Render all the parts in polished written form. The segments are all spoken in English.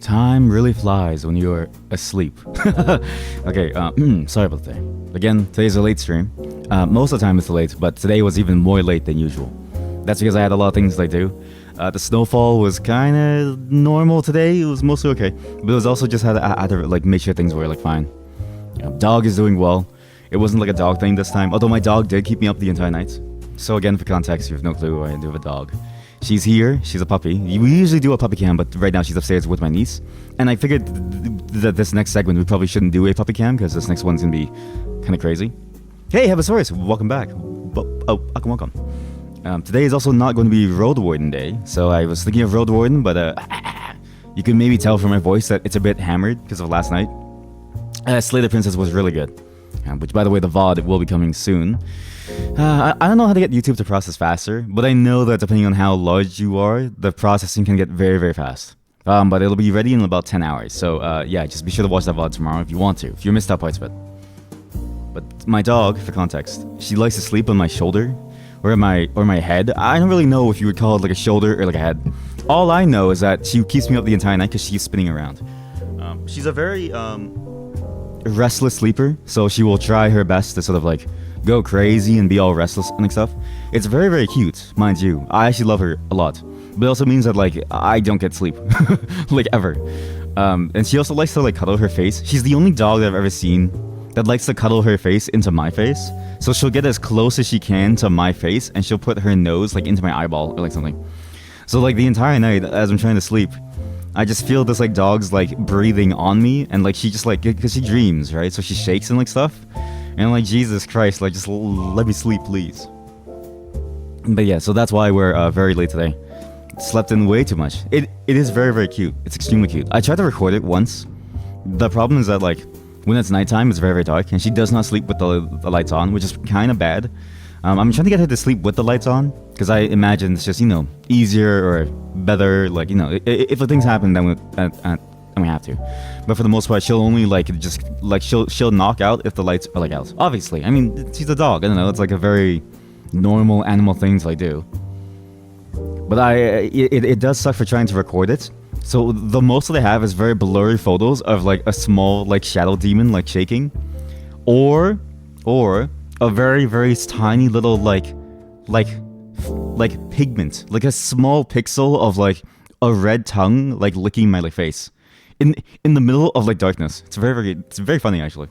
Time really flies when you're asleep. Okay, sorry about that. Again, today's a late stream. Most of the time it's late, but today was even more late than usual. That's because I had a lot of things to do. The snowfall was kind of normal today. It was mostly okay, but it was also just I had to like make sure things were like fine. Dog is doing well. It wasn't like a dog thing this time, although my dog did keep me up the entire night. So again, for context, you have no clue I do have a dog. She's here. She's a puppy. We usually do a puppy cam, but right now she's upstairs with my niece. And I figured that this next segment we probably shouldn't do a puppy cam because this next one's gonna be kind of crazy. Hey, Hebasaurus, welcome back. Welcome. Today is also not going to be Road Warden Day, so I was thinking of Road Warden, but you can maybe tell from my voice that it's a bit hammered because of last night. Slater Princess was really good, which by the way, the VOD will be coming soon. I don't know how to get YouTube to process faster, but I know that depending on how large you are, the processing can get very, very fast. But it'll be ready in about 10 hours, so yeah, just be sure to watch that VOD tomorrow if you want to, if you missed out parts of it. But my dog, for context, she likes to sleep on my shoulder, or my head. I don't really know if you would call it like a shoulder or like a head. All I know is that she keeps me up the entire night because she's spinning around. She's a very restless sleeper, so she will try her best to sort of like go crazy and be all restless and stuff. It's very, very cute, mind you. I actually love her a lot, but it also means that like I don't get sleep, like ever. And she also likes to like cuddle her face. She's the only dog that I've ever seen that likes to cuddle her face into my face. So she'll get as close as she can to my face, and she'll put her nose like into my eyeball or like something. So like the entire night as I'm trying to sleep, I just feel this like dog's like breathing on me, and like she just like, because she dreams, right? So she shakes and like stuff. And like, Jesus Christ, like just let me sleep, please. But yeah, so that's why we're very late today. Slept in way too much. It is very, very cute. It's extremely cute. I tried to record it once. The problem is that like, when it's nighttime, it's very, very dark, and she does not sleep with the lights on, which is kind of bad. I'm trying to get her to sleep with the lights on, because I imagine it's just, you know, easier or better, like, you know, if the things happen, then we have to. But for the most part, she'll only like just like she'll knock out if the lights are like out. Obviously, I mean, she's a dog. I don't know. It's like a very normal animal thing to like do. But it does suck for trying to record it. So the most that I have is very blurry photos of like a small like shadow demon like shaking, or a very, very tiny little like pigment, like a small pixel of like a red tongue like licking my like face in the middle of like darkness. It's very funny actually.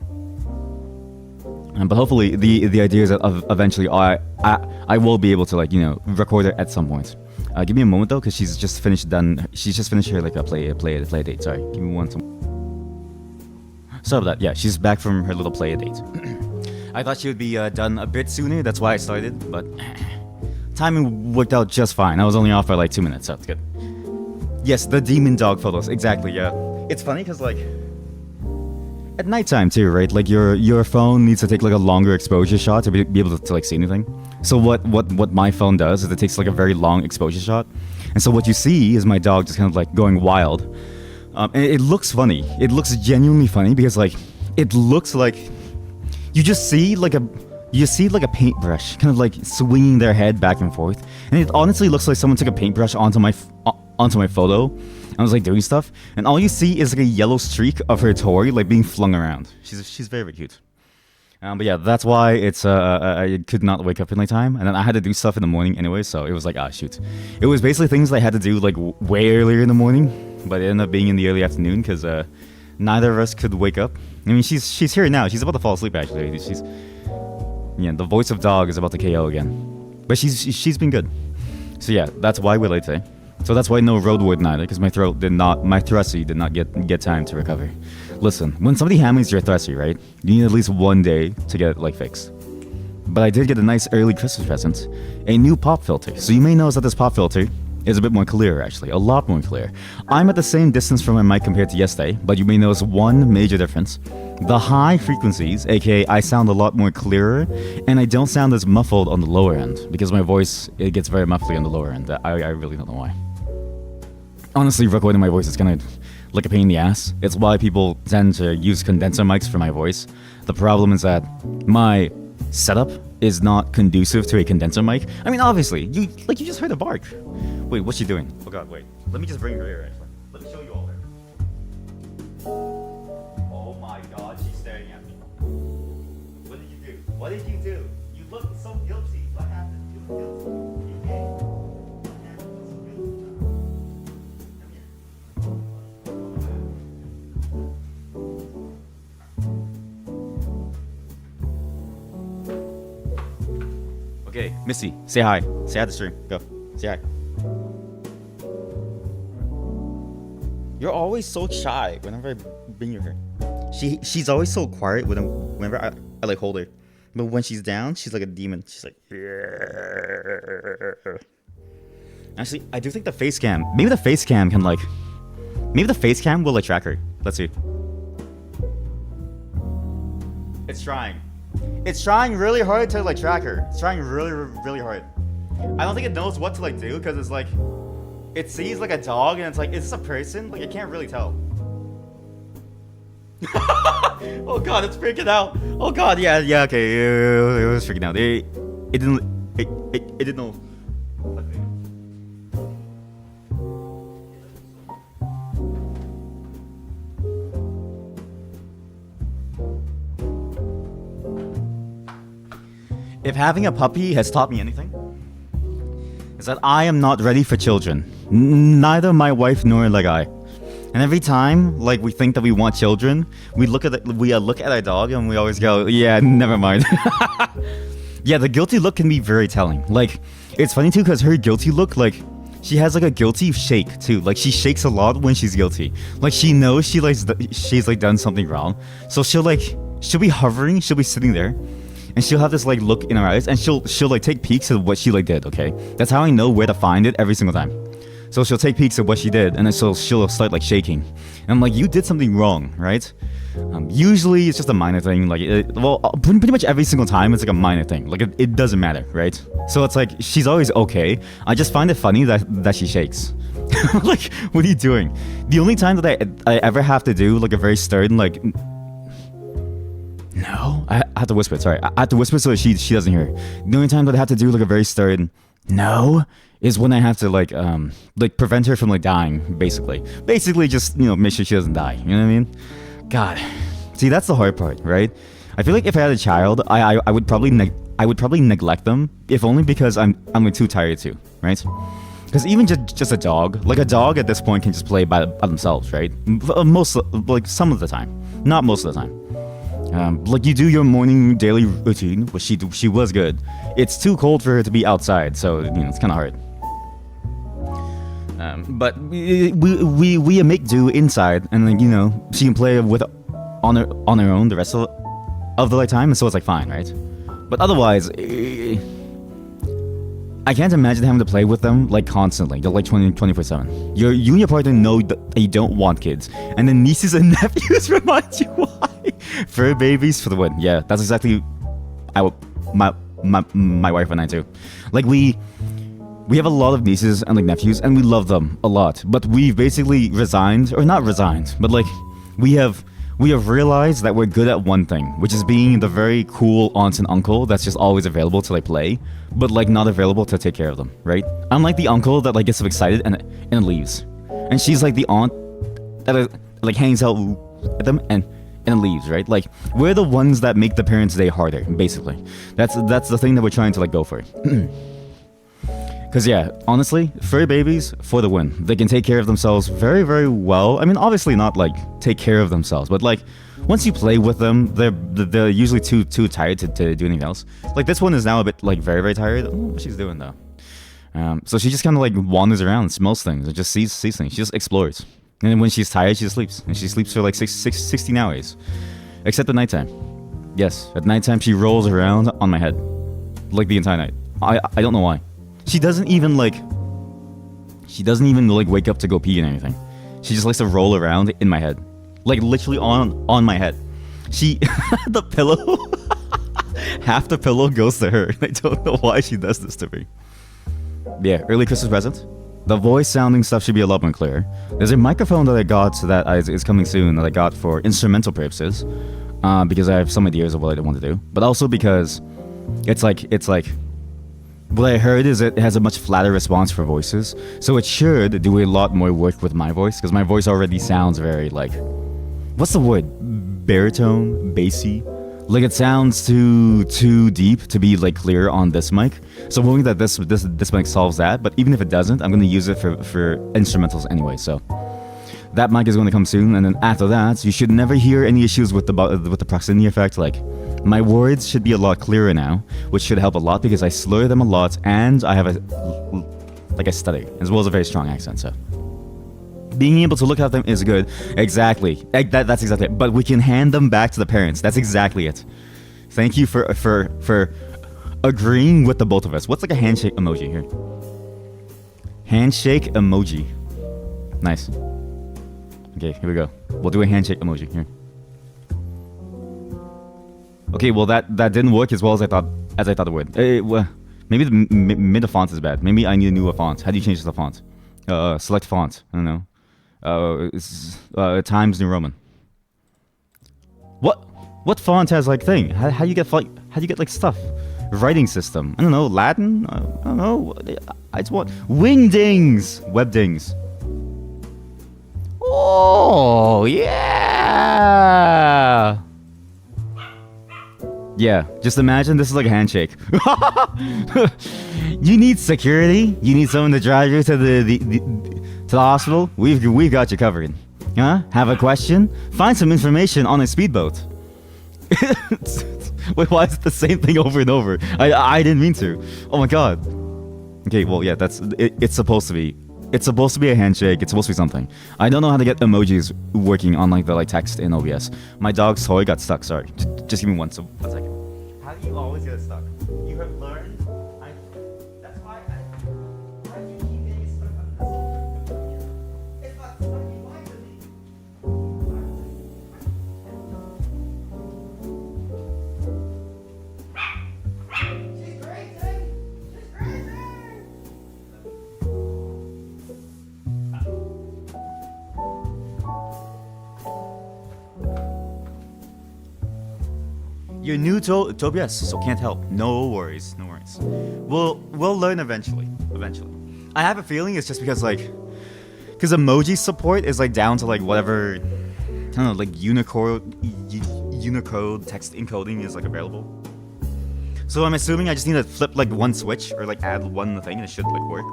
But hopefully the idea is that eventually I will be able to like, you know, record it at some point. Give me a moment though, because she's just finished her like a play date. Sorry, give me one. Sorry about that. Yeah, she's back from her little play date. I thought she would be done a bit sooner. That's why I started, but timing worked out just fine. I was only off by like 2 minutes, so it's good. Yes, the demon dog photos. Exactly. Yeah, it's funny because like at nighttime too, right? Like your phone needs to take like a longer exposure shot to be able to like see anything. So what my phone does is it takes like a very long exposure shot, and so what you see is my dog just kind of like going wild. And it looks funny. It looks genuinely funny because like it looks like you see like a paintbrush kind of like swinging their head back and forth, and it honestly looks like someone took a paintbrush onto my photo. I was like doing stuff, and all you see is like a yellow streak of her toy like being flung around. She's very, very cute. But yeah, that's why it's I could not wake up in like time, and then I had to do stuff in the morning anyway, so it was like shoot. It was basically things I had to do like way earlier in the morning, but it ended up being in the early afternoon because neither of us could wake up. I mean, she's here now. She's about to fall asleep actually. The voice of dog is about to KO again, but she's been good. So yeah, that's why we're late today. So that's why no Road Warden either, because my thrussy did not get time to recover. Listen, when somebody hammers your thrussy, right, you need at least 1 day to get it like fixed. But I did get a nice early Christmas present, a new pop filter. So you may notice that this pop filter is a bit more clear actually, a lot more clear. I'm at the same distance from my mic compared to yesterday, but you may notice one major difference. The high frequencies, aka I sound a lot more clearer, and I don't sound as muffled on the lower end, because my voice, it gets very muffly on the lower end. I really don't know why. Honestly, recording my voice is kind of like a pain in the ass. It's why people tend to use condenser mics for my voice. The problem is that my setup is not conducive to a condenser mic. I mean, obviously, you just heard a bark. Wait, what's she doing? Oh god, wait. Let me just bring her here, actually. Let me show you all her. my god, she's staring at me. What did you do? What did you do? You look so guilty. What happened? You look guilty. You okay? What happened? You look so guilty. Come here. Okay, Missy, say hi. Say hi to the stream. Go. Say hi. You're always so shy whenever I bring you here. She's always so quiet whenever I like hold her. But when she's down, she's like a demon. She's like Actually, I do think the face cam. Maybe the face cam can like maybe the face cam will like track her. Let's see. It's trying. It's trying really hard to like track her. It's trying really, really hard. I don't think it knows what to like do because it's like it sees like a dog and it's like, is this a person? Like it can't really tell. Oh god, it's freaking out. Oh god, yeah, okay, it was freaking out. It didn't know. If having a puppy has taught me anything, is that I am not ready for children. Neither my wife nor like I. And every time, like we think that we want children, we look at our dog and we always go, yeah, never mind. Yeah, the guilty look can be very telling. Like, it's funny too because her guilty look, like, she has like a guilty shake too. Like she shakes a lot when she's guilty. Like she knows she's like done something wrong. So she'll be hovering, she'll be sitting there. And she'll have this like look in her eyes and she'll like take peeks at what she like did, okay? That's how I know where to find it every single time. So she'll take peeks at what she did and then she'll start like shaking. And I'm like, you did something wrong, right? Usually it's just a minor thing. Like, pretty much every single time it's like a minor thing. Like it doesn't matter, right? So it's like, she's always okay. I just find it funny that she shakes. Like, what are you doing? The only time that I ever have to do like a very stern like... No, I have to whisper. Sorry, I have to whisper so that she doesn't hear. The only time that I have to do like a very stern no is when I have to like prevent her from like dying. Basically, just make sure she doesn't die. You know what I mean? God, see that's the hard part, right? I feel like if I had a child, I would probably neglect them, if only because I'm like too tired to, right? Because even just a dog, like a dog at this point can just play by themselves, right? Most like some of the time, not most of the time. Like you do your morning daily routine, which she was good. It's too cold for her to be outside, so it's kind of hard. But we make do inside, and like she can play with on her own the rest of the time, and so it's like fine, right? But otherwise, I can't imagine having to play with them like constantly, like 24/7. You and your partner know that you don't want kids, and then nieces and nephews remind you why. Fur babies for the win. Yeah, that's exactly my wife and I too. Like we have a lot of nieces and like nephews, and we love them a lot. But we've basically resigned, or not resigned, but like we have realized that we're good at one thing, which is being the very cool aunt and uncle that's just always available to like play, but like not available to take care of them, right? Unlike the uncle that like gets so excited and leaves, and she's like the aunt that like hangs out with them and leaves, right? Like we're the ones that make the parents' day harder, basically. That's the thing that we're trying to like go for. Because yeah, honestly, fur babies for the win. They can take care of themselves very, very well. I mean, obviously not like take care of themselves, but like once you play with them, they're usually too tired to do anything else. Like this one is now a bit like very, very tired. I don't know what she's doing though. So she just kind of like wanders around, smells things, and just sees things. She just explores. And then when she's tired, she just sleeps. And she sleeps for like 16 hours. Except at nighttime. Yes, at nighttime she rolls around on my head. Like the entire night. I don't know why. She doesn't even like wake up to go pee and anything. She just likes to roll around in my head. Like literally on my head. She, the pillow, half the pillow goes to her. I don't know why she does this to me. Yeah, early Christmas present. The voice sounding stuff should be a lot more clear. There's a microphone that I got that is coming soon that I got for instrumental purposes, because I have some ideas of what I want to do, but also because it's like what I heard is it has a much flatter response for voices, so it should do a lot more work with my voice, because my voice already sounds very like, what's the word? baritone, bassy. Like it sounds too deep to be like clear on this mic. So I'm hoping that this mic solves that. But even if it doesn't, I'm gonna use it for instrumentals anyway. So that mic is gonna come soon, and then after that, you should never hear any issues with the proximity effect. Like my words should be a lot clearer now, which should help a lot because I slur them a lot, and I have a stutter as well as a very strong accent. So being able to look at them is good. Exactly. That's exactly it. But we can hand them back to the parents. That's exactly it. Thank you for agreeing with the both of us. What's like a handshake emoji here? Handshake emoji. Nice. Okay, here we go. We'll do a handshake emoji here. Okay, well that didn't work as well as I thought it would. Well, maybe the mid font is bad. Maybe I need a newer font. How do you change the font? Select font. I don't know. Times New Roman. What font has like thing? How do you get like stuff? Writing system. I don't know. Latin. I don't know. I just want Wingdings. Webdings. Oh yeah. Yeah. Just imagine this is like a handshake. You need security. You need someone to drive you to the hospital. We've got you covered. Huh? Have a question? Find some information on a speedboat. Wait, why is it the same thing over and over? I didn't mean to. Oh my god. Okay, well yeah, it's supposed to be. It's supposed to be a handshake. It's supposed to be something. I don't know how to get emojis working on like the text in OBS. My dog's toy got stuck. Sorry. Just give me one second. How do you always get stuck? You have learned. That's why I keep getting stuck on this. It's not stuck. You lied to me. She's crazy. She's crazy. You're new to OBS, so can't help. No worries, no worries. We'll learn eventually. I have a feeling it's just because because emoji support is like down to like whatever, I don't know, like Unicode text encoding is like available. So I'm assuming I just need to flip like one switch or like add one thing and it should like work.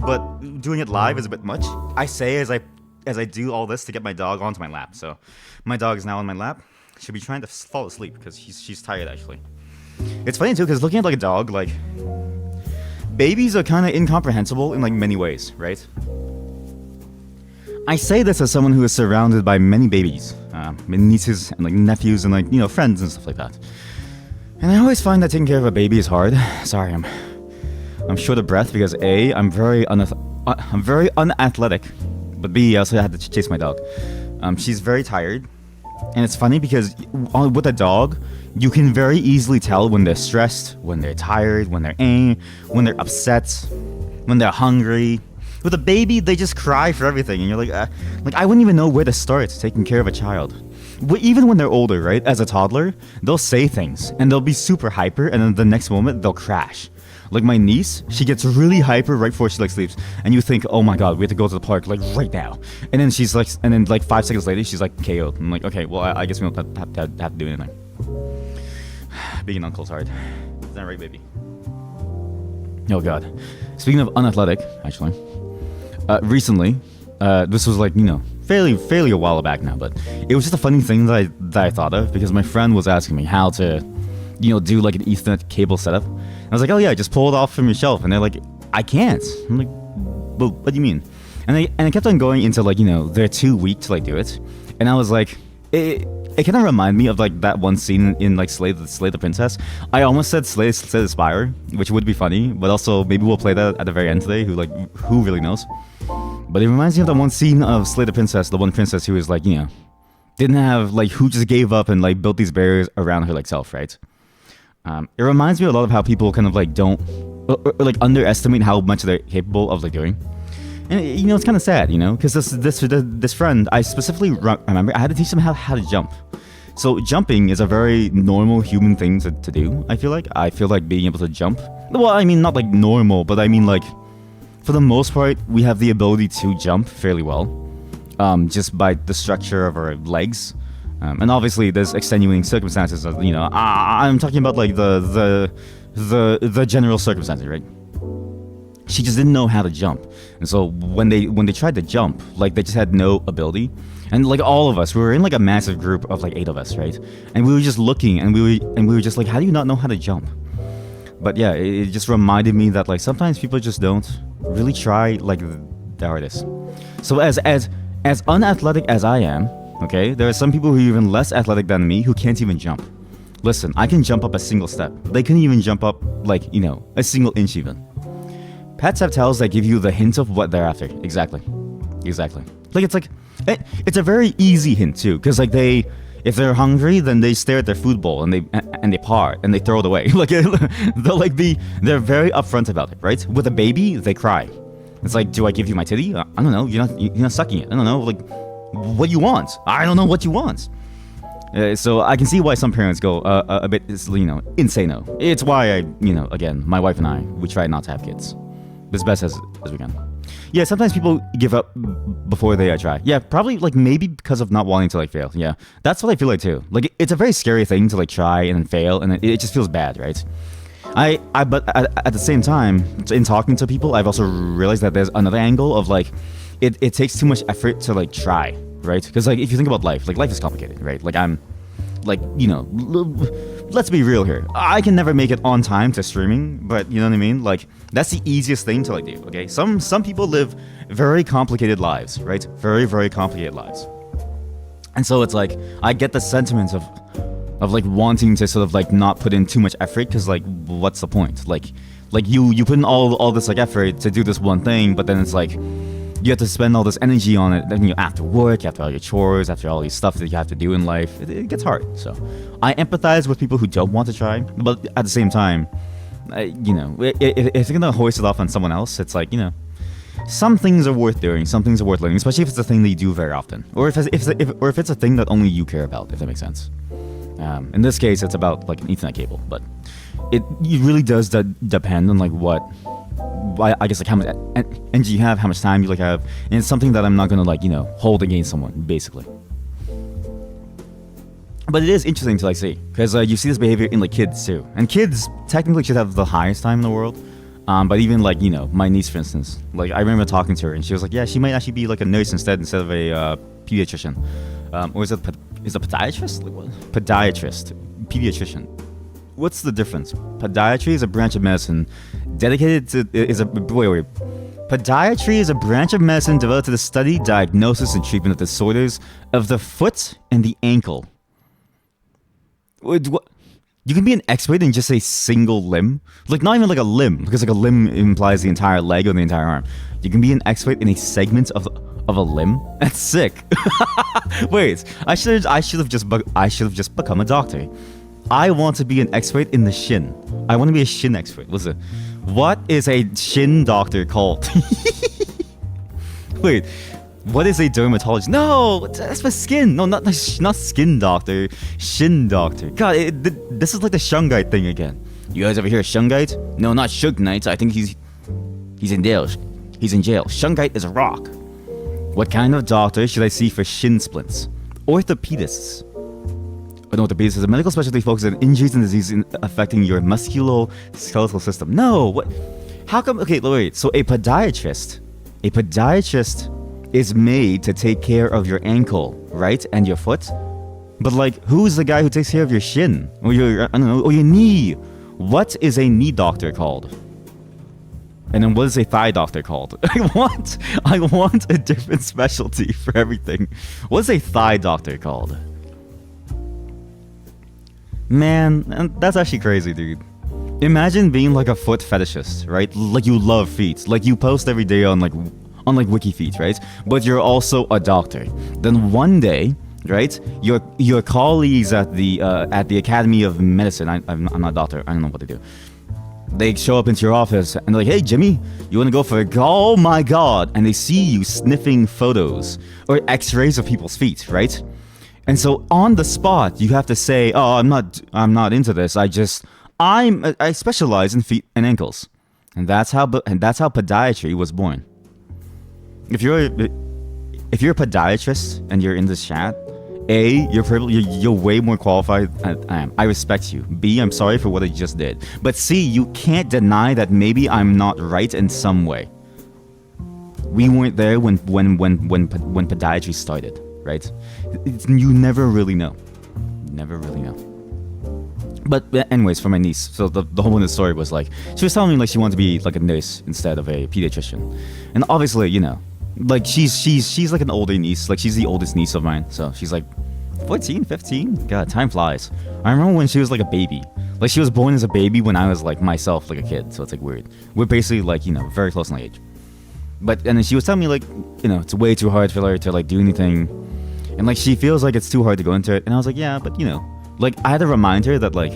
But doing it live is a bit much. I say as I do all this to get my dog onto my lap. So my dog is now on my lap. She'll be trying to fall asleep because she's tired actually. It's funny too because looking at like a dog, like babies are kind of incomprehensible in like many ways, right? I say this as someone who is surrounded by many babies, many nieces and like nephews and like friends and stuff like that. And I always find that taking care of a baby is hard. Sorry, I'm short of breath because A, I'm very unathletic, but B, I also had to chase my dog. She's very tired. And it's funny because with a dog, you can very easily tell when they're stressed, when they're tired, when they're angry, when they're upset, when they're hungry. With a baby, they just cry for everything, and you're like I wouldn't even know where to start taking care of a child. Even when they're older, right? As a toddler, they'll say things, and they'll be super hyper, and then the next moment, they'll crash. Like my niece, she gets really hyper right before she like sleeps, and you think, oh my god, we have to go to the park like right now. And then 5 seconds later, she's like KO'd. I'm like, okay, well I guess we don't have to do anything. Being an uncle's hard. Is that right, baby? Oh god. Speaking of unathletic, actually, recently, this was like fairly a while back now, but it was just a funny thing that I thought of because my friend was asking me how to, do like an Ethernet cable setup. I was like, oh yeah, just pull it off from your shelf. And they're like, I can't. I'm like, well, what do you mean? And I kept on going into like, they're too weak to like do it. And I was like, it kind of reminded me of like that one scene in like Slay the Princess. I almost said Slay the Spire, which would be funny, but also maybe we'll play that at the very end today. Who really knows? But it reminds me of that one scene of Slay the Princess, the one princess who was like, didn't have like, who just gave up and like built these barriers around her like self, right? It reminds me a lot of how people kind of like don't or like underestimate how much they're capable of like doing. And it's kind of sad, because this friend, I specifically remember I had to teach them how to jump. So jumping is a very normal human thing to do. I feel like being able to jump. Well, I mean not like normal, but I mean like for the most part we have the ability to jump fairly well, just by the structure of our legs. And obviously, there's extenuating circumstances. I'm talking about like the general circumstances, right? She just didn't know how to jump, and so when they tried to jump, like they just had no ability. And like all of us, we were in like a massive group of like 8 of us, right? And we were just looking, and we were just like, how do you not know how to jump? But yeah, it just reminded me that like sometimes people just don't really try like the hardest. So as unathletic as I am, okay, there are some people who are even less athletic than me who can't even jump. Listen, I can jump up a single step. They couldn't even jump up like, a single inch even. Pets have tails that give you the hint of what they're after. Exactly. Like it's a very easy hint too, because like if they're hungry, then they stare at their food bowl and they paw and they throw it away. Like they're very upfront about it, right? With a baby, they cry. It's like, do I give you my titty? I don't know. You're not sucking it. I don't know. Like, what you want? I don't know what you want. So I can see why some parents go a bit, insano. It's why again, my wife and I, we try not to have kids as best as we can. Yeah, sometimes people give up before they try. Yeah, probably like maybe because of not wanting to like fail. Yeah, that's what I feel like too. Like it's a very scary thing to like try and then fail, and it just feels bad, right? But at the same time, in talking to people, I've also realized that there's another angle of like, it takes too much effort to like try, right? Because like if you think about life, like life is complicated, right? Like I'm, like let's be real here. I can never make it on time to streaming, but you know what I mean? Like that's the easiest thing to like do. Okay, some people live very complicated lives, right? Very, very complicated lives, and so it's like I get the sentiments of like wanting to sort of like not put in too much effort, because like what's the point? Like you put in all this like effort to do this one thing, but then it's like you have to spend all this energy on it. Then after work, after all your chores, after all these stuff that you have to do in life, it gets hard. So I empathize with people who don't want to try, but at the same time, if you're gonna hoist it off on someone else, it's like some things are worth doing, some things are worth learning, especially if it's a thing that you do very often, or if it's a thing that only you care about, if that makes sense. In this case, it's about like an Ethernet cable, but it really does depend on like what. I guess like how much energy you have, how much time you like have, and it's something that I'm not gonna like hold against someone basically. But it is interesting to like see, because you see this behavior in like kids too, and kids technically should have the highest time in the world. But even like my niece, for instance, like I remember talking to her, and she was like, yeah, she might actually be like a nurse instead of a pediatrician, or is it podiatrist? Like what? Podiatrist, pediatrician. What's the difference? Podiatry is a branch of medicine dedicated to Podiatry is a branch of medicine devoted to the study, diagnosis, and treatment of disorders of the foot and the ankle. What? You can be an expert in just a single limb? Like not even like a limb, because like a limb implies the entire leg or the entire arm. You can be an expert in a segment of a limb? That's sick. Wait, I should have just become a doctor. I want to be an expert in the shin. I want to be a shin expert. Listen, what is a shin doctor called? Wait, what is a dermatologist? No, that's for skin. No, not skin doctor. Shin doctor. God, this is like the Shungite thing again. You guys ever hear of Shungite? No, not Suge Knight. I think he's in jail. He's in jail. Shungite is a rock. What kind of doctor should I see for shin splints? Orthopedists. An orthopedist is a medical specialty focused on injuries and diseases affecting your musculoskeletal system. No, what? How come? Okay, wait. So a podiatrist is made to take care of your ankle, right, and your foot. But like, who's the guy who takes care of your shin or your knee? What is a knee doctor called? And then what is a thigh doctor called? I want a different specialty for everything. What's a thigh doctor called? Man, that's actually crazy, dude. Imagine being like a foot fetishist, right? Like you love feet. Like you post every day on Wiki Feet, right? But you're also a doctor. Then one day, right? Your colleagues at the Academy of Medicine. I'm not a doctor. I don't know what they do. They show up into your office and they're like, "Hey, Jimmy, you want to go for a oh my god!" And they see you sniffing photos or X-rays of people's feet, right? And so on the spot, you have to say, "Oh, I'm not into this. I specialize in feet and ankles," and that's how podiatry was born. If you're a podiatrist and you're in this chat, A, you're way more qualified than I am. I respect you. B, I'm sorry for what I just did. But C, you can't deny that maybe I'm not right in some way. We weren't there when podiatry started, right? You never really know. Never really know. But anyways, for my niece, so the whole point of the story was like, she was telling me like she wanted to be like a nurse instead of a pediatrician. And obviously, you know, like she's like an older niece, like she's the oldest niece of mine, so she's like 14, 15. God, time flies. I remember when she was like a baby. Like she was born as a baby when I was like myself, like a kid, so it's like weird. We're basically like, you know, very close in age. But and then she was telling me like, you know, it's way too hard for her to like do anything. And like she feels like it's too hard to go into it. And I was like, yeah, but you know, like I had to remind her that like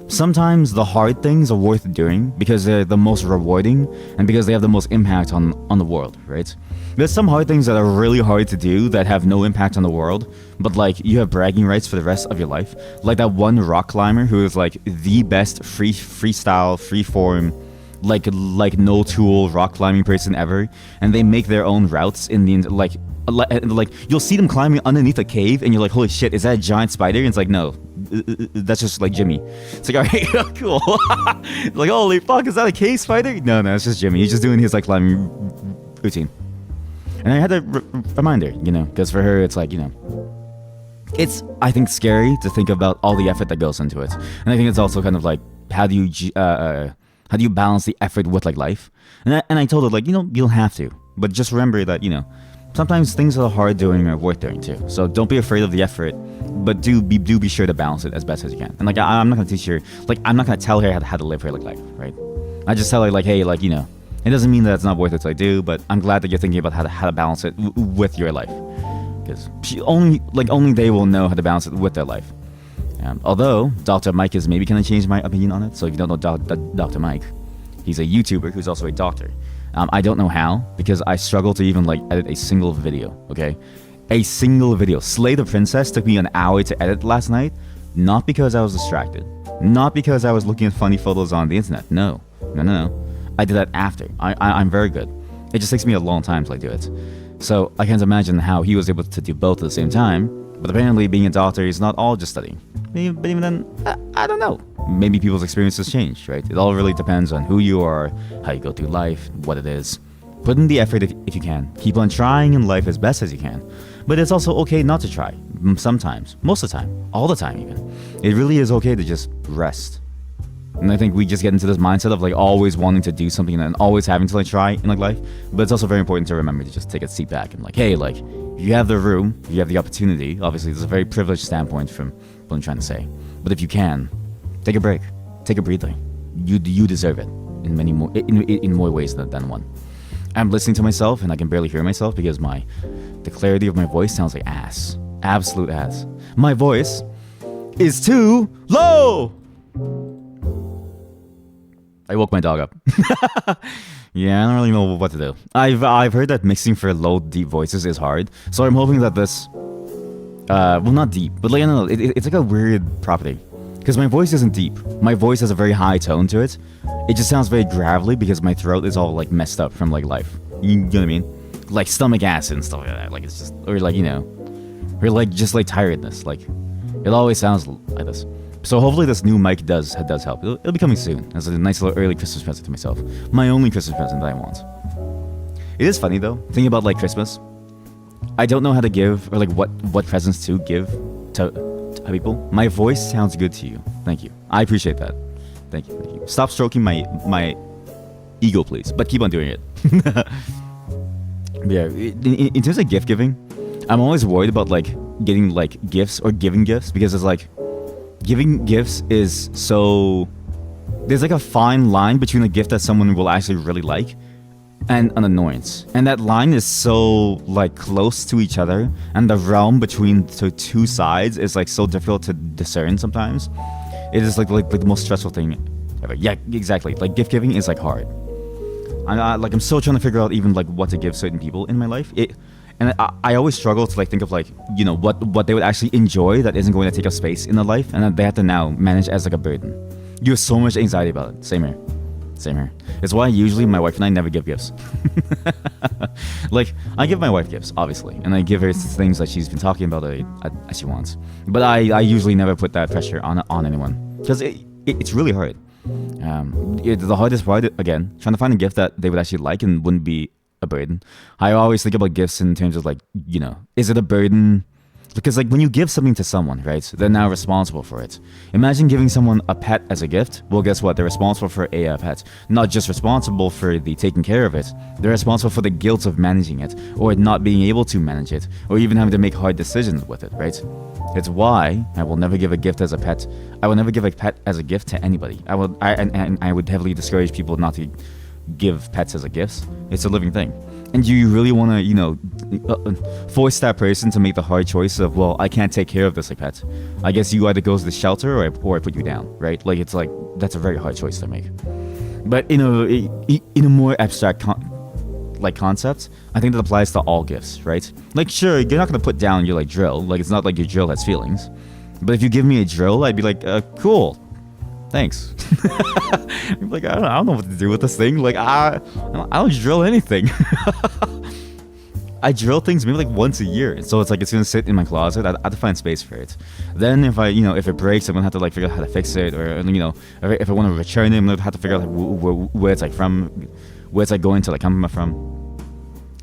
sometimes the hard things are worth doing because they're the most rewarding and because they have the most impact on the world, right? There's some hard things that are really hard to do that have no impact on the world, but like you have bragging rights for the rest of your life. Like that one rock climber who is like the best freestyle, freeform, like no tool rock climbing person ever, and they make their own routes in the like you'll see them climbing underneath a cave and you're like, holy shit, is that a giant spider? And it's like, no, that's just like Jimmy. It's like, all right, cool. Like, holy fuck, is that a cave spider? No, it's just Jimmy. He's just doing his like climbing routine. And I had to remind her, you know, because for her it's like, you know, it's I think scary to think about all the effort that goes into it. And I think it's also kind of like how do you balance the effort with like life? And I told her like, you know, you'll have to, but just remember that, you know, sometimes things that are hard doing are worth doing too. So don't be afraid of the effort, but do be sure to balance it as best as you can. And like I'm not gonna teach her, like I'm not gonna tell her how to live her like life, right? I just tell her like, hey, like, you know, it doesn't mean that it's not worth it to do, but I'm glad that you're thinking about how to balance it with your life, because only they will know how to balance it with their life. Although Dr. Mike has maybe kind of changed my opinion on it. So if you don't know Dr. Mike, he's a YouTuber who's also a doctor. I don't know how, because I struggle to even like edit a single video, okay? A single video. Slay the Princess took me an hour to edit last night, not because I was distracted, not because I was looking at funny photos on the internet. No. I did that after. I'm very good. It just takes me a long time to like do it. So I can't imagine how he was able to do both at the same time, but apparently being a doctor is not all just studying. But even then, I don't know. Maybe people's experiences change, right? It all really depends on who you are, how you go through life, what it is. Put in the effort if you can. Keep on trying in life as best as you can. But it's also okay not to try. Sometimes. Most of the time. All the time even. It really is okay to just rest. And I think we just get into this mindset of like always wanting to do something and always having to like try in like life. But it's also very important to remember to just take a seat back and like, hey, like if you have the room, if you have the opportunity, obviously there's a very privileged standpoint from what I'm trying to say. But if you can, take a break, take a breather. You deserve it in many more in more ways than one. I'm listening to myself and I can barely hear myself because the clarity of my voice sounds like ass, absolute ass. My voice is too low. I woke my dog up. Yeah, I don't really know what to do. I've heard that mixing for low, deep voices is hard, so I'm hoping that this, well, not deep, but like I don't know, it's like a weird property, because my voice isn't deep. My voice has a very high tone to it. It just sounds very gravelly because my throat is all like messed up from like life. You know what I mean? Like stomach acid and stuff like that. Like it's just, or like, you know, or like just like tiredness. Like it always sounds like this. So hopefully this new mic does help. It'll be coming soon as a nice little early Christmas present to myself. My only Christmas present that I want. It is funny though, thinking about like Christmas. I don't know how to give or like what presents to give to people. My voice sounds good to you. Thank you. I appreciate that. Thank you. Stop stroking my ego, please. But keep on doing it. Yeah. In terms of gift giving, I'm always worried about like getting like gifts or giving gifts because it's like. Giving gifts is so... There's like a fine line between a gift that someone will actually really like and an annoyance. And that line is so like close to each other, and the realm between the two sides is like so difficult to discern sometimes. It is like the most stressful thing ever. Yeah, exactly. Like gift giving is like hard. I'm still trying to figure out even like what to give certain people in my life. And I always struggle to like think of like, you know, what they would actually enjoy that isn't going to take up space in their life, and that they have to now manage as like a burden. You have so much anxiety about it. Same here. Same here. It's why usually my wife and I never give gifts. Like, I give my wife gifts, obviously, and I give her things that she's been talking about that she wants. But I usually never put that pressure on anyone because it's really hard. The hardest part, again, trying to find a gift that they would actually like and wouldn't be a burden. I always think about gifts in terms of like, is it a burden? Because like when you give something to someone, right, they're now responsible for it. Imagine giving someone a pet as a gift. Well, guess what? They're responsible for a pet. Not just responsible for the taking care of it. They're responsible for the guilt of managing it, or not being able to manage it, or even having to make hard decisions with it, right? It's why I will never give a gift as a pet. I will never give a pet as a gift to anybody. I would heavily discourage people not to give pets as a gift. It's a living thing. And do you really want to, force that person to make the hard choice of, well, I can't take care of this like pet. I guess you either go to the shelter or I put you down, right? Like, it's like, that's a very hard choice to make. But in a more abstract concept, I think that applies to all gifts, right? Like, sure, you're not going to put down your like drill. Like, it's not like your drill has feelings. But if you give me a drill, I'd be like, cool. Thanks. I'm like, I don't know what to do with this thing. Like, I don't drill anything. I drill things maybe like once a year, so it's like it's gonna sit in my closet. I have to find space for it. Then if if it breaks, I'm gonna have to like figure out how to fix it, or if I want to return it, I'm gonna have to figure out like, where it's like from, where it's like going to like come from.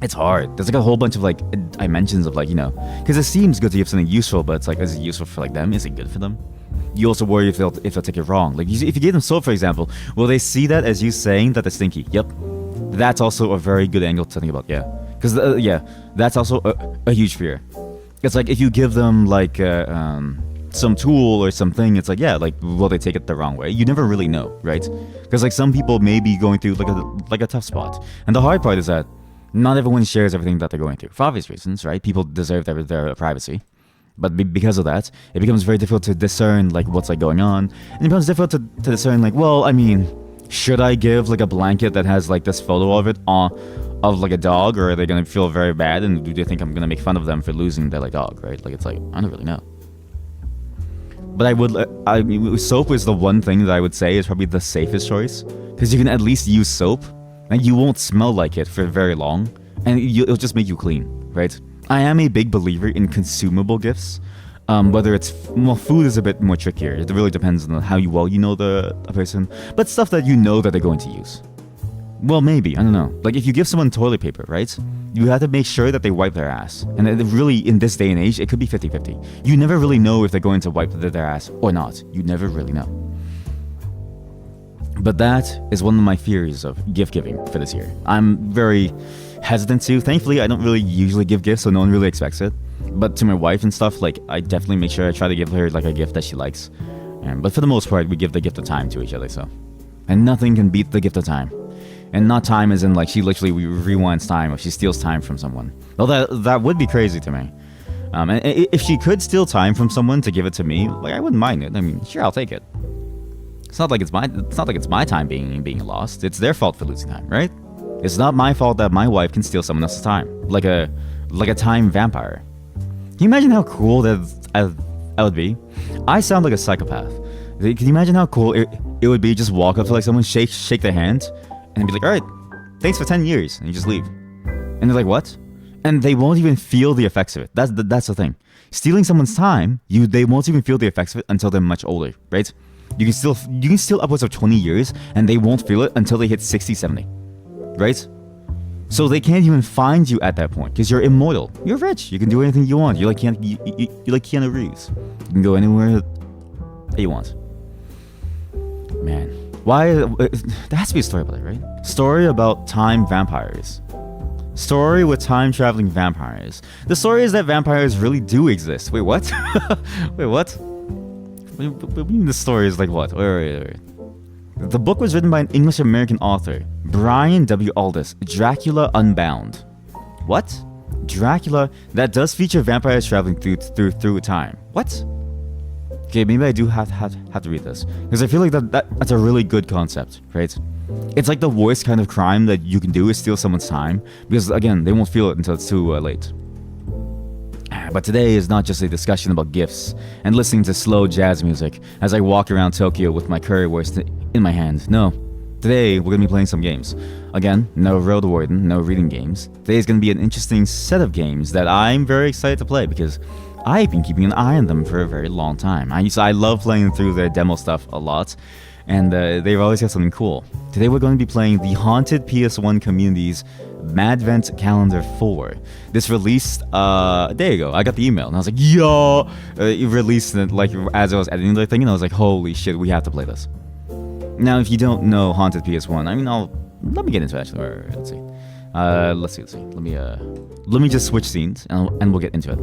It's hard. There's like a whole bunch of like dimensions of like because it seems good to give something useful, but it's like, is it useful for like them? Is it good for them? You also worry if they'll take it wrong. Like, if you give them soap, for example, will they see that as you saying that it's stinky? Yep. That's also a very good angle to think about, yeah. Because, that's also a huge fear. It's like, if you give them, like, some tool or something, it's like, yeah, like, will they take it the wrong way? You never really know, right? Because, like, some people may be going through, like a tough spot. And the hard part is that not everyone shares everything that they're going through. For obvious reasons, right? People deserve their privacy. But because of that, it becomes very difficult to discern like what's like going on, and it becomes difficult to discern like, well, I mean, should I give like a blanket that has like this photo of it of like a dog, or are they gonna feel very bad, and do they think I'm gonna make fun of them for losing their like dog, right? Like, it's like, I don't really know. But soap is the one thing that I would say is probably the safest choice, because you can at least use soap and you won't smell like it for very long, and it'll just make you clean, right? I am a big believer in consumable gifts. Whether it's, food is a bit more trickier. It really depends on how well you know the person. But stuff that you know that they're going to use. Well, maybe, I don't know. Like, if you give someone toilet paper, right? You have to make sure that they wipe their ass. And it really, in this day and age, it could be 50-50. You never really know if they're going to wipe their ass or not. You never really know. But that is one of my fears of gift giving for this year. I'm very hesitant to. Thankfully, I don't really usually give gifts, so no one really expects it. But to my wife and stuff, like, I definitely make sure I try to give her like a gift that she likes. But for the most part, we give the gift of time to each other, so. And nothing can beat the gift of time. And not time as in like she literally rewinds time or she steals time from someone. Well, that would be crazy to me. And if she could steal time from someone to give it to me, like, I wouldn't mind it. I mean, sure, I'll take it. It's not like it's my time being lost. It's their fault for losing time, right? It's not my fault that my wife can steal someone else's time, like a time vampire. Can you imagine how cool that would be? I sound like a psychopath. Can you imagine how cool it would be just walk up to like someone, shake their hand, and be like, all right, thanks for 10 years, and you just leave. And they're like, what? And they won't even feel the effects of it. That's the thing. Stealing someone's time, they won't even feel the effects of it until they're much older, right? You can steal upwards of 20 years, and they won't feel it until they hit 60, 70. Right? So they can't even find you at that point because you're immortal. You're rich. You can do anything you want. You're like Keanu Reeves. You can go anywhere that you want. Man, why? There has to be a story about it, right? Story about time vampires. Story with time traveling vampires. The story is that vampires really do exist. Wait, what? Wait, what? What do you mean the story is like what? Wait. The book was written by an English-American author, Brian W. Aldiss, Dracula Unbound. What? Dracula that does feature vampires traveling through time. What? Okay, maybe I do have to read this because I feel like that's a really good concept, right? It's like the worst kind of crime that you can do is steal someone's time because again, they won't feel it until it's too late. But today is not just a discussion about gifts and listening to slow jazz music as I walk around Tokyo with my currywurst in my hand. No, Today, we're going to be playing some games. Again, no Road Warden, no reading games. Today's going to be an interesting set of games that I'm very excited to play because I've been keeping an eye on them for a very long time. I love playing through their demo stuff a lot, and they've always got something cool. Today we're going to be playing the Haunted PS1 Community's Madvent Calendar 4. This released a day ago. I got the email and I was like, yo! It released it like as I was editing the thing, and I was like, holy shit, we have to play this. Now, if you don't know Haunted PS1, I mean, let me get into it actually. Right, let's see. Let's see. Let me just switch scenes and we'll get into it.